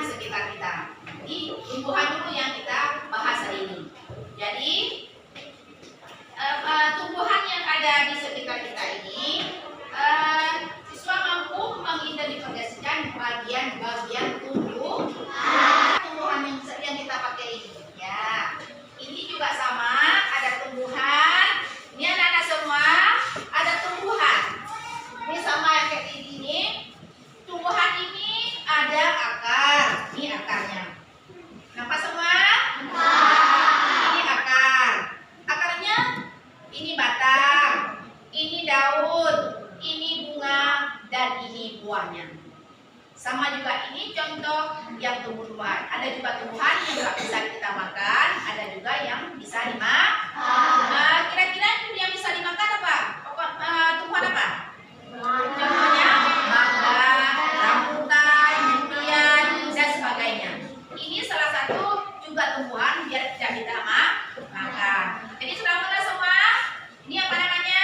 sekitar kita. Jadi tumbuhan dulu yang kita bahas hari ini. Jadi tumbuhan yang ada di sekitar kita ini, siswa mampu mengidentifikasikan bagian-bagian tumbuhan yang kita pakai ini. Ya, ini juga sama, ada tumbuhan. Ini anak-anak semua ada tumbuhan. Ini sama yang kayak ini. Tumbuhan ini ada akar. Ini akarnya. Nampak semua? Ini akar. Akarnya ini batang, ini daun, ini bunga, dan ini buahnya. Sama juga ini contoh yang tumbuhan. Ada juga tumbuhan yang nggak bisa kita makan, ada juga yang bisa dimakan. Kira-kira yang bisa dimakan apa? Tumbuhan apa? Contohnya mangga, rambutan, durian, dan sebagainya. Ini salah satu juga tumbuhan biar tidak kita makan. Jadi sudah mulai semua. Ini apa namanya?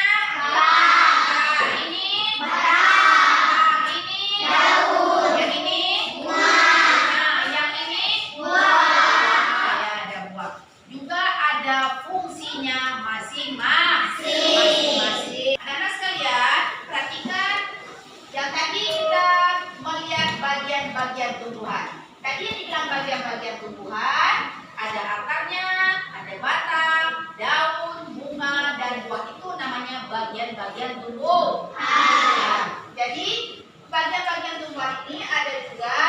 Ini daun. Yang ini yang ini buah. Ya, ada buah. Juga ada fungsinya masing-masing. Anak-anak sekalian, perhatikan yang tadi kita melihat bagian-bagian tumbuhan. Tadi yang dibilang bagian-bagian tumbuhan, ada akarnya, ada batang, daun, bunga, dan buah. Itu namanya bagian-bagian tumbuhan. Jadi bagian-bagian tumbuhan ini ada juga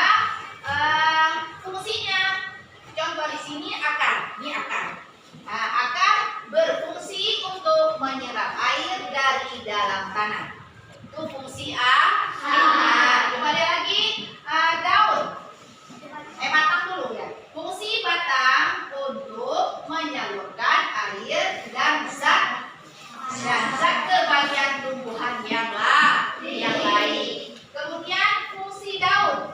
fungsinya. Contoh di sini akar. Ini akar. Nah, akar berfungsi untuk menyerap air dari dalam tanah. Itu fungsi akar. Kembali lagi daun. Batang dulu ya. Fungsi batang untuk menyalurkan air dan zat ke bagian tumbuhan yang lain. Kemudian fungsi daun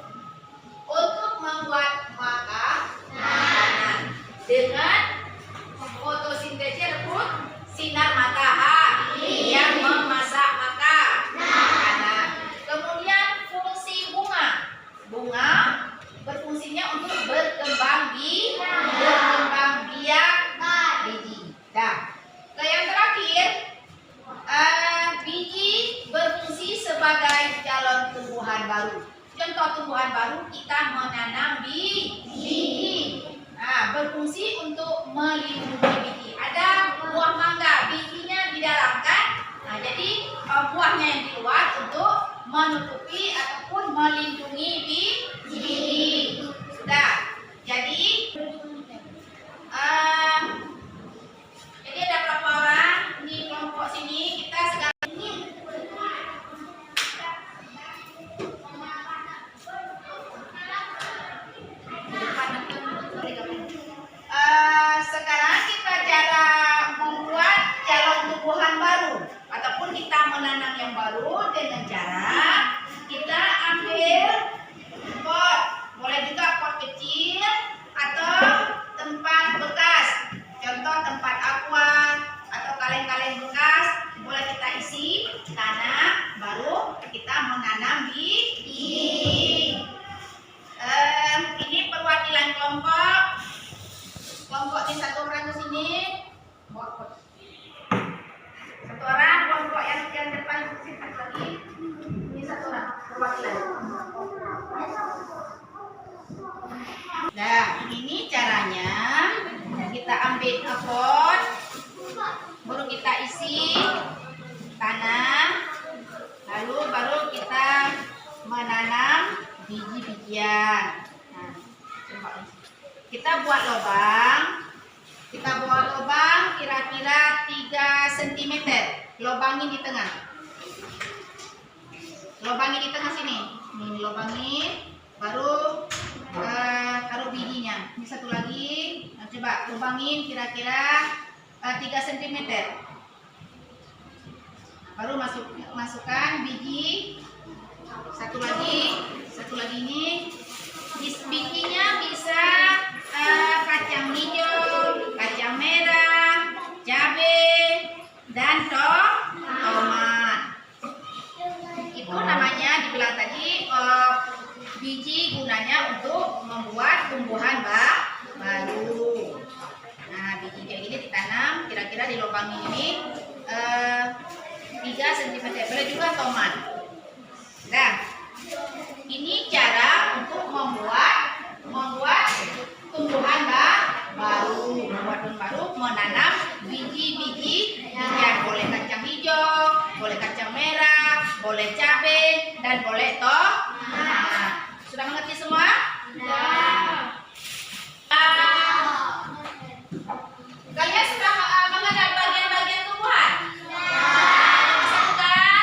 untuk membuat makanan dengan fotosintesis sinar matahari yang memasak makanan. Kemudian fungsi bunga berfungsinya untuk berkembang biak biji. Nah, yang terakhir, biji berfungsi sebagai calon tumbuhan baru. Contoh tumbuhan baru, kita menanam biji. Nah, berfungsi untuk melindungi biji. Ada buah mangga, bijinya di dalam kan? Nah, jadi buahnya yang di luar untuk menutupi ataupun melindungi biji. Sudah. Jadi ada berapa orang di kelompok sini? Kita sekarang ini sekarang kita cara membuat calon tumbuhan baru ataupun kita menanam yang baru dengan cara kita ambil pot, boleh juga pot kecil atau tempat bekas, contoh tempat aqua atau kaleng-kaleng bekas, boleh kita isi tanah, baru kita menanam biji. Ini perwakilan kelompok ini satu orang ke sini, satu orang, kelompok yang depan lagi, ini satu orang perwakilan. Nah, ini caranya kita ambil pot, baru kita isi tanah, lalu baru kita menanam biji-bijian. Nah, kita buat lubang kira-kira 3 cm. Lubangin di tengah. Lubangin di tengah sini. Ini lubangin, baru taruh bijinya. Ini satu lagi. Nah, coba lubangin kira-kira 3 cm. Baru masukkan biji. Satu lagi ini. Bijinya bisa kacang hijau, kacang merah, cabai, dan tomat. Itu namanya dibilang tadi biji gunanya untuk wangi ini 3 cm. Boleh juga tomat. Nah, ini cara untuk membuat tumbuhan baru, menanam biji-biji yang boleh kacang hijau, boleh kacang merah, boleh cabai, dan boleh tomat. Sudah mengerti semua? Kalian sudah mengenal bagian-bagian tumbuhan? Satu kan?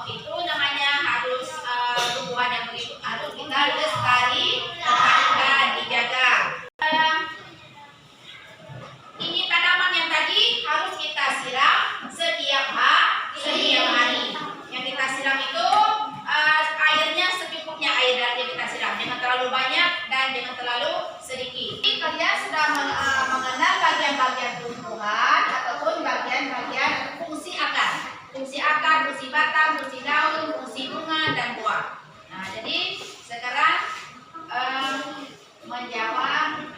Itu namanya harus tumbuhan yang begitu harus kita lestarikan, dijaga. Ini tanaman yang tadi harus kita siram setiap hari. Yang kita siram itu airnya secukupnya, air yang kita siram, jangan terlalu banyak dan jangan terlalu sedikit. Jadi kalian sudah mengenal bagian-bagian tumbuhan ataupun bagian-bagian fungsi akar, fungsi batang, fungsi daun, fungsi bunga dan buah. Nah, jadi sekarang menjawab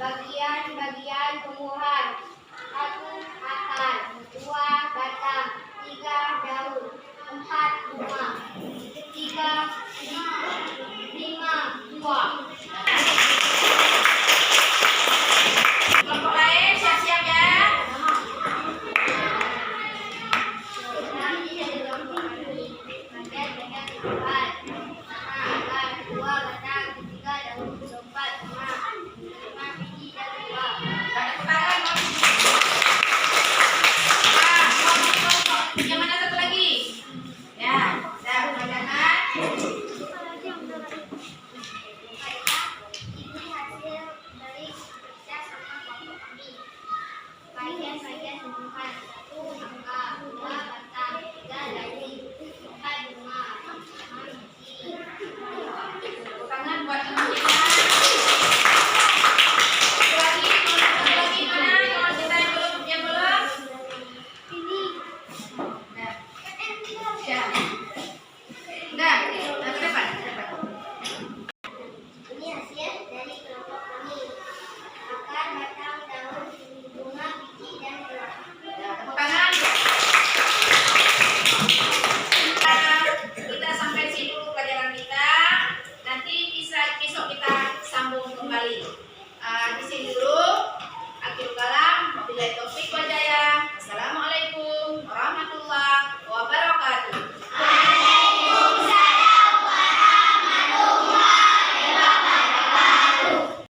bagian-bagian tumbuhan. 1 akar, 2 batang, 3 daun, 4 bunga, 5 buah. Kelompok lain siap-siap ya. Bagian-bagian tumbuhan. 1 akar, 2 batang, 3 daun, 4 bunga. Yang mana satu lagi? Ya, udah jangan. Ini hasil dari kerja sama kelompok kami. Bagian-bagian tumbuhan. 1 angka, 2 batang, 3 daun, 4 bunga, 5 biji. Tangan buat teman-teman. Di sini dulu. Akhirul kalam. Wabillahi taufiq wal hidayah.